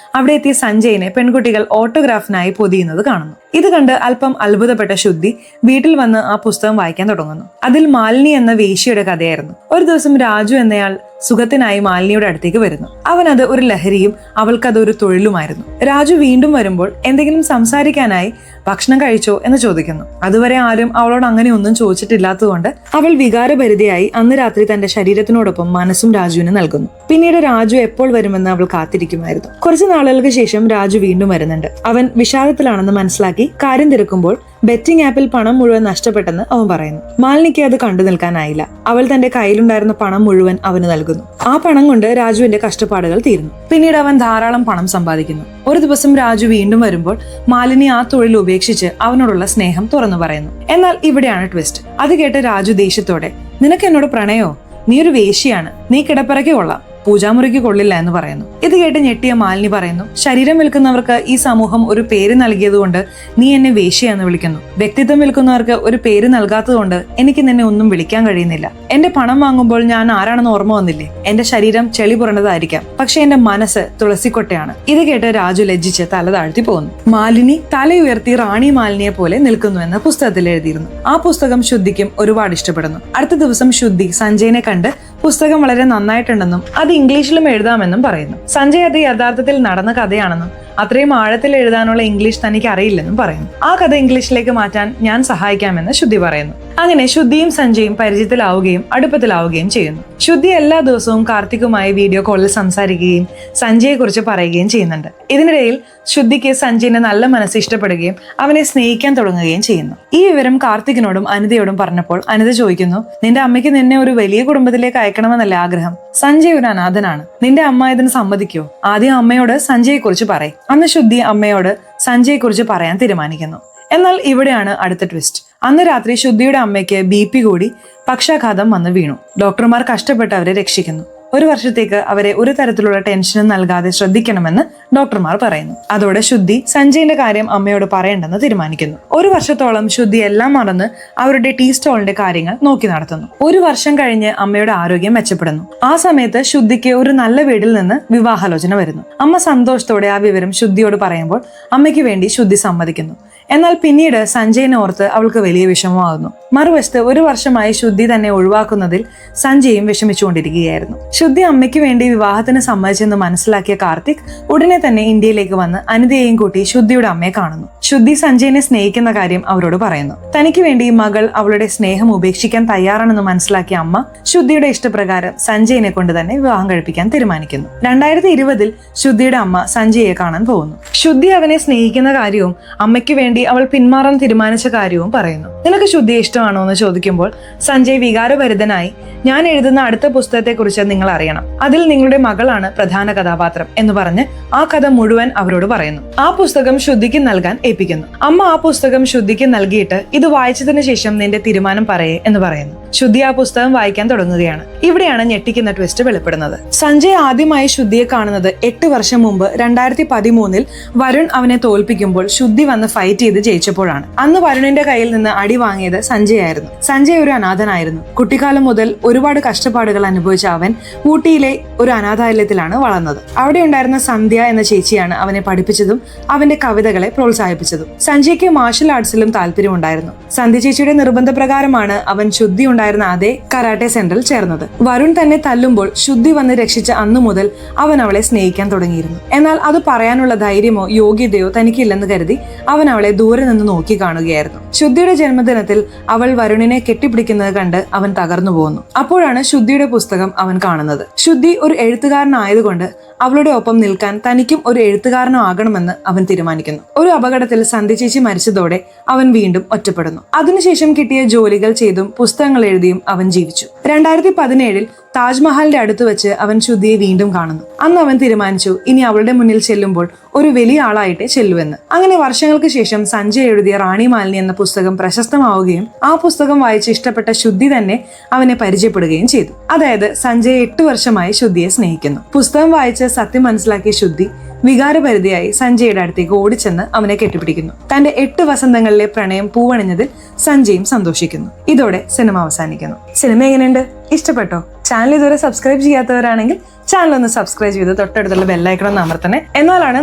അവിടെ എത്തിയ സഞ്ജയിനെ പെൺകുട്ടികൾ ഓട്ടോഗ്രാഫിനായി പൊതിയുന്നത് കാണുന്നു. ഇത് കണ്ട് അല്പം അത്ഭുതപ്പെട്ട ശുദ്ധി വീട്ടിൽ വന്ന് ആ പുസ്തകം വായിക്കാൻ തുടങ്ങുന്നു. അതിൽ മാലിനി എന്ന വേശ്യയുടെ കഥയായിരുന്നു. ഒരു ദിവസം രാജു എന്നയാൾ സുഖത്തിനായി മാലിനിയുടെ അടുത്തേക്ക് വരുന്നു. അവനത് ഒരു ലഹരിയും അവൾക്കത് ഒരു തൊഴിലുമായിരുന്നു. രാജു വീണ്ടും വരുമ്പോൾ എന്തെങ്കിലും സംസാരിക്കാനായി ഭക്ഷണം കഴിച്ചോ എന്ന് ചോദിക്കുന്നു. അതുവരെ ആരും അവളോട് അങ്ങനെ ഒന്നും ചോദിച്ചിട്ടില്ലാത്തതുകൊണ്ട് അവൾ വികാരഭരിതയായി അന്ന് രാത്രി തന്റെ ശരീരത്തിനോടൊപ്പം മനസ്സും രാജുവിന് നൽകുന്നു. പിന്നീട് രാജു എപ്പോൾ വരുമെന്ന് അവൾ കാത്തിരിക്കുമായിരുന്നു. കുറച്ചു നാളുകൾക്ക് ശേഷം രാജു വീണ്ടും വരുന്നുണ്ട്. അവൻ വിഷാദത്തിലാണെന്ന് മനസ്സിലാക്കി കാര്യം തിരക്കുമ്പോൾ ബെറ്റിംഗ് ആപ്പിൽ പണം മുഴുവൻ നഷ്ടപ്പെട്ടെന്ന് അവൻ പറയുന്നു. മാലിനിക്ക് അത് കണ്ടു നിൽക്കാനായില്ല. അവൾ തന്റെ കയ്യിലുണ്ടായിരുന്ന പണം മുഴുവൻ അവന് നൽകുന്നു. ആ പണം കൊണ്ട് രാജുവിന്റെ കഷ്ടപ്പാടുകൾ തീരുന്നു. പിന്നീട് അവൻ ധാരാളം പണം സമ്പാദിക്കുന്നു. ഒരു ദിവസം രാജു വീണ്ടും വരുമ്പോൾ മാലിനി ആ തൊഴിൽ ഉപേക്ഷിച്ച് അവനോടുള്ള സ്നേഹം തുറന്നു പറയുന്നു. എന്നാൽ ഇവിടെയാണ് ട്വിസ്റ്റ്. അത് കേട്ട് രാജു ദേഷ്യത്തോടെ നിനക്ക് എന്നോട് പ്രണയോ? നീ ഒരു വേശ്യയാണ്, നീ കിടപ്പറയ്ക്ക് കൊള്ളാം, പൂജാമുറിക്ക് കൊള്ളില്ല എന്ന് പറയുന്നു. ഇത് കേട്ട് ഞെട്ടിയ മാലിനി പറയുന്നു, ശരീരം വിൽക്കുന്നവർക്ക് ഈ സമൂഹം ഒരു പേര് നൽകിയതുകൊണ്ട് നീ എന്നെ വേശ്യയെന്ന് വിളിക്കുന്നു. വ്യക്തിത്വം വിൽക്കുന്നവർക്ക് ഒരു പേര് നൽകാത്തതുകൊണ്ട് എനിക്ക് നിന്നെ ഒന്നും വിളിക്കാൻ കഴിയുന്നില്ല. എന്റെ പണം വാങ്ങുമ്പോൾ ഞാൻ ആരാണെന്ന് ഓർമ്മ വന്നില്ലേ? എന്റെ ശരീരം ചെളി പുറണ്ടതായിരിക്കാം, പക്ഷെ എന്റെ മനസ്സ് തുളസിക്കൊട്ടയാണ്. ഇത് കേട്ട് രാജു ലജ്ജിച്ച് തല താഴ്ത്തി പോകുന്നു. മാലിനി തലയുയർത്തി റാണി മാലിനിയെ പോലെ നിൽക്കുന്നു എന്ന് പുസ്തകത്തിൽ എഴുതിയിരുന്നു. ആ പുസ്തകം ശുദ്ധിക്കും ഒരുപാട് ഇഷ്ടപ്പെടുന്നു. അടുത്ത ദിവസം ശുദ്ധി സഞ്ജയനെ കണ്ട് പുസ്തകം വളരെ നന്നായിട്ടുണ്ടെന്നും അത് ഇംഗ്ലീഷിലും എഴുതാമെന്നും പറയുന്നു. സഞ്ജയ് അത് യഥാർത്ഥത്തിൽ നടന്ന കഥയാണെന്നും അത്രയും ആഴത്തിൽ എഴുതാനുള്ള ഇംഗ്ലീഷ് തനിക്ക് അറിയില്ലെന്നും പറയുന്നു. ആ കഥ ഇംഗ്ലീഷിലേക്ക് മാറ്റാൻ ഞാൻ സഹായിക്കാമെന്ന് ശുദ്ധി പറയുന്നു. അങ്ങനെ ശുദ്ധിയും സഞ്ജയും പരിചയത്തിലാവുകയും അടുപ്പത്തിലാവുകയും ചെയ്യുന്നു. ശുദ്ധി എല്ലാ ദിവസവും കാർത്തികുമായി വീഡിയോ കോളിൽ സംസാരിക്കുകയും സഞ്ജയെ കുറിച്ച് പറയുകയും ചെയ്യുന്നുണ്ട്. ഇതിനിടയിൽ ശുദ്ധിക്ക് സഞ്ജയിന്റെ നല്ല മനസ്സ് ഇഷ്ടപ്പെടുകയും അവനെ സ്നേഹിക്കാൻ തുടങ്ങുകയും ചെയ്യുന്നു. ഈ വിവരം കാർത്തികിനോടും അനിതയോടും പറഞ്ഞപ്പോൾ അനിത ചോദിക്കുന്നു, നിന്റെ അമ്മയ്ക്ക് നിന്നെ ഒരു വലിയ കുടുംബത്തിലേക്ക് അയക്കണമെന്നല്ലേ ആഗ്രഹം? സഞ്ജയ് ഒരു അനാഥനാണ്, നിന്റെ അമ്മ ഇതിന് സമ്മതിക്കോ? ആദ്യം അമ്മയോട് സഞ്ജയെ കുറിച്ച് പറയും. അന്ന് ശുദ്ധി അമ്മയോട് സഞ്ജയെ കുറിച്ച് പറയാൻ തീരുമാനിക്കുന്നു. എന്നാൽ ഇവിടെയാണ് അടുത്ത ട്വിസ്റ്റ്. അന്ന് രാത്രി ശുദ്ധിയുടെ അമ്മയ്ക്ക് BP കൂടി പക്ഷാഘാതം വന്ന് വീണു. ഡോക്ടർമാർ കഷ്ടപ്പെട്ട് അവരെ രക്ഷിക്കുന്നു. 1 വർഷത്തേക്ക് അവരെ ഒരു തരത്തിലുള്ള ടെൻഷനും നൽകാതെ ശ്രദ്ധിക്കണമെന്ന് ഡോക്ടർമാർ പറയുന്നു. അതോടെ ശുദ്ധി സഞ്ജയിന്റെ കാര്യം അമ്മയോട് പറയേണ്ടെന്ന് തീരുമാനിക്കുന്നു. 1 വർഷത്തോളം ശുദ്ധി എല്ലാം മറന്ന് അവരുടെ ടീ സ്റ്റോളിന്റെ കാര്യങ്ങൾ നോക്കി നടത്തുന്നു. 1 വർഷം കഴിഞ്ഞ് അമ്മയുടെ ആരോഗ്യം മെച്ചപ്പെടുന്നു. ആ സമയത്ത് ശുദ്ധിക്ക് ഒരു നല്ല വീട്ടിൽ നിന്ന് വിവാഹാലോചന വരുന്നു. അമ്മ സന്തോഷത്തോടെ ആ വിവരം ശുദ്ധിയോട് പറയുമ്പോൾ അമ്മയ്ക്ക് വേണ്ടി ശുദ്ധി സമ്മതിക്കുന്നു. എന്നാൽ പിന്നീട് സഞ്ജയിനെ ഓർത്ത് അവൾക്ക് വലിയ വിഷമമാകുന്നു. മറുവശത്ത് 1 വർഷമായി ശുദ്ധി തന്നെ ഒഴിവാക്കുന്നതിൽ സഞ്ജയും വിഷമിച്ചുകൊണ്ടിരിക്കുകയായിരുന്നു. ശുദ്ധി അമ്മയ്ക്ക് വേണ്ടി വിവാഹത്തിന് സമ്മതിച്ചെന്ന് മനസ്സിലാക്കിയ കാർത്തിക് ഉടനെ തന്നെ ഇന്ത്യയിലേക്ക് വന്ന് അനിതയെയും കൂട്ടി ശുദ്ധിയുടെ അമ്മയെ കാണുന്നു. ശുദ്ധി സഞ്ജയിനെ സ്നേഹിക്കുന്ന കാര്യം അവരോട് പറയുന്നു. തനിക്ക് വേണ്ടി മകൾ അവളുടെ സ്നേഹം ഉപേക്ഷിക്കാൻ തയ്യാറാണെന്ന് മനസ്സിലാക്കിയ അമ്മ ശുദ്ധിയുടെ ഇഷ്ടപ്രകാരം സഞ്ജയിനെ കൊണ്ട് തന്നെ വിവാഹം കഴിപ്പിക്കാൻ തീരുമാനിക്കുന്നു. 2020 ശുദ്ധിയുടെ അമ്മ സഞ്ജയെ കാണാൻ പോകുന്നു. ശുദ്ധി അവനെ സ്നേഹിക്കുന്ന കാര്യവും അമ്മയ്ക്ക് വേണ്ടി അവൾ പിന്മാറാൻ തീരുമാനിച്ച കാര്യവും പറയുന്നു. നിനക്ക് ശുദ്ധിയെ ഇഷ്ടമാണോ എന്ന് ചോദിക്കുമ്പോൾ സഞ്ജയ് വികാരഭരിതനായി, ഞാൻ എഴുതുന്ന അടുത്ത പുസ്തകത്തെ കുറിച്ച് നിങ്ങൾ അറിയണം, അതിൽ നിങ്ങളുടെ മകളാണ് പ്രധാന കഥാപാത്രം എന്ന് പറഞ്ഞ് ആ കഥ മുഴുവൻ അവരോട് പറയുന്നു. ആ പുസ്തകം ശുദ്ധിക്ക് നൽകാൻ ഏൽപ്പിക്കുന്നു. അമ്മ ആ പുസ്തകം ശുദ്ധിക്ക് നൽകിയിട്ട് ഇത് വായിച്ചതിന് ശേഷം നിന്റെ തീരുമാനം പറയേ എന്ന് പറയുന്നു. ശുദ്ധി ആ പുസ്തകം വായിക്കാൻ തുടങ്ങുകയാണ്. ഇവിടെയാണ് ഞെട്ടിക്കുന്ന ട്വിസ്റ്റ് വെളിപ്പെടുന്നത്. സഞ്ജയ് ആദ്യമായി ശുദ്ധിയെ കാണുന്നത് 8 വർഷം മുമ്പ് 2013 വരുൺ അവനെ തോൽപ്പിക്കുമ്പോൾ ശുദ്ധി വന്ന് ഫൈറ്റ് ചെയ്ത് ജയിച്ചപ്പോഴാണ്. അന്ന് വരുണിന്റെ കയ്യിൽ നിന്ന് അടി വാങ്ങിയത് സഞ്ജയ് ആയിരുന്നു. സഞ്ജയ് ഒരു അനാഥനായിരുന്നു. കുട്ടിക്കാലം മുതൽ ഒരുപാട് കഷ്ടപ്പാടുകൾ അനുഭവിച്ച അവൻ ഊട്ടിയിലെ ഒരു അനാഥാലയത്തിലാണ് വളർന്നത്. അവിടെ ഉണ്ടായിരുന്ന സന്ധ്യ എന്ന ചേച്ചിയാണ് അവനെ പഠിപ്പിച്ചതും അവന്റെ കവിതകളെ പ്രോത്സാഹിപ്പിച്ചതും. സഞ്ജയ്ക്ക് മാർഷൽ ആർട്സിലും താല്പര്യമുണ്ടായിരുന്നു. സന്ധ്യ ചേച്ചിയുടെ നിർബന്ധപ്രകാരമാണ് അവൻ ശുദ്ധി ഉണ്ടായിരുന്ന അതേ കരാട്ടെ സെന്ററിൽ ചേർന്നത്. വരുൺ തന്നെ തല്ലുമ്പോൾ ശുദ്ധി വന്ന് രക്ഷിച്ച അന്നു മുതൽ അവൻ അവളെ സ്നേഹിക്കാൻ തുടങ്ങിയിരുന്നു. എന്നാൽ അത് പറയാനുള്ള ധൈര്യമോ യോഗ്യതയോ തനിക്കില്ലെന്ന് കരുതി അവൻ അവളെ ദൂരെ നിന്ന് നോക്കി കാണുകയായിരുന്നു. ശുദ്ധിയുടെ ജന്മദിനത്തിൽ അവൾ വരുണിനെ കെട്ടിപ്പിടിക്കുന്നത് കണ്ട് അവൻ തകർന്നു പോകുന്നു. അപ്പോഴാണ് ശുദ്ധിയുടെ പുസ്തകം അവൻ കാണുന്നത്. ശുദ്ധി ഒരു എഴുത്തുകാരനായതുകൊണ്ട് അവളുടെ ഒപ്പം നിൽക്കാൻ തനിക്കും ഒരു എഴുത്തുകാരനാകണമെന്ന് അവൻ തീരുമാനിക്കുന്നു. ഒരു അപകടത്തിൽ സന്ധ്യ ചേച്ചി മരിച്ചതോടെ അവൻ വീണ്ടും ഒറ്റപ്പെടുന്നു. അതിനുശേഷം കിട്ടിയ ജോലികൾ ചെയ്തും പുസ്തകങ്ങൾ എഴുതിയും അവൻ ജീവിച്ചു. 2017 താജ്മഹലിന്റെ അടുത്ത് വെച്ച് അവൻ ശുദ്ധിയെ വീണ്ടും കാണുന്നു. അന്ന് അവൻ തീരുമാനിച്ചു ഇനി അവളുടെ മുന്നിൽ ചെല്ലുമ്പോൾ ഒരു വലിയ ആളായിട്ടേ ചെല്ലുവെന്ന്. അങ്ങനെ വർഷങ്ങൾക്ക് ശേഷം സഞ്ജയ് എഴുതിയ റാണി മാലിനി എന്ന പുസ്തകം പ്രശസ്തമാവുകയും ആ പുസ്തകം വായിച്ച് ഇഷ്ടപ്പെട്ട ശുദ്ധി തന്നെ അവനെ പരിചയപ്പെടുകയും ചെയ്തു. അതായത് സഞ്ജയ് 8 വർഷമായി ശുദ്ധിയെ സ്നേഹിക്കുന്നു. പുസ്തകം വായിച്ച് സത്യം മനസ്സിലാക്കിയ ശുദ്ധി വികാരപരിധിയായി സഞ്ജയുടെ അടുത്തേക്ക് ഓടിച്ചെന്ന് അവനെ കെട്ടിപ്പിടിക്കുന്നു. തന്റെ 8 വസന്തങ്ങളിലെ പ്രണയം പൂവണിഞ്ഞതിൽ സഞ്ജയും സന്തോഷിക്കുന്നു. ഇതോടെ സിനിമ അവസാനിക്കുന്നു. സിനിമ എങ്ങനെയുണ്ട്? ഇഷ്ടപ്പെട്ടോ? ചാനൽ ഇതുവരെ സബ്സ്ക്രൈബ് ചെയ്യാത്തവരാണെങ്കിൽ ചാനൽ ഒന്ന് സബ്സ്ക്രൈബ് ചെയ്ത് തൊട്ടടുത്തുള്ള ബെല്ലൈക്കൺ ഒന്ന് അമർത്തണേ. എന്നാലാണ്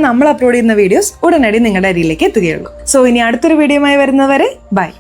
നമ്മൾ അപ്ലോഡ് ചെയ്യുന്ന വീഡിയോസ് ഉടനടി നിങ്ങളുടെ അരിയിലേക്ക് എത്തുകയുള്ളൂ. സോ ഇനി അടുത്തൊരു വീഡിയോയുമായി വരുന്നവരെ ബൈ.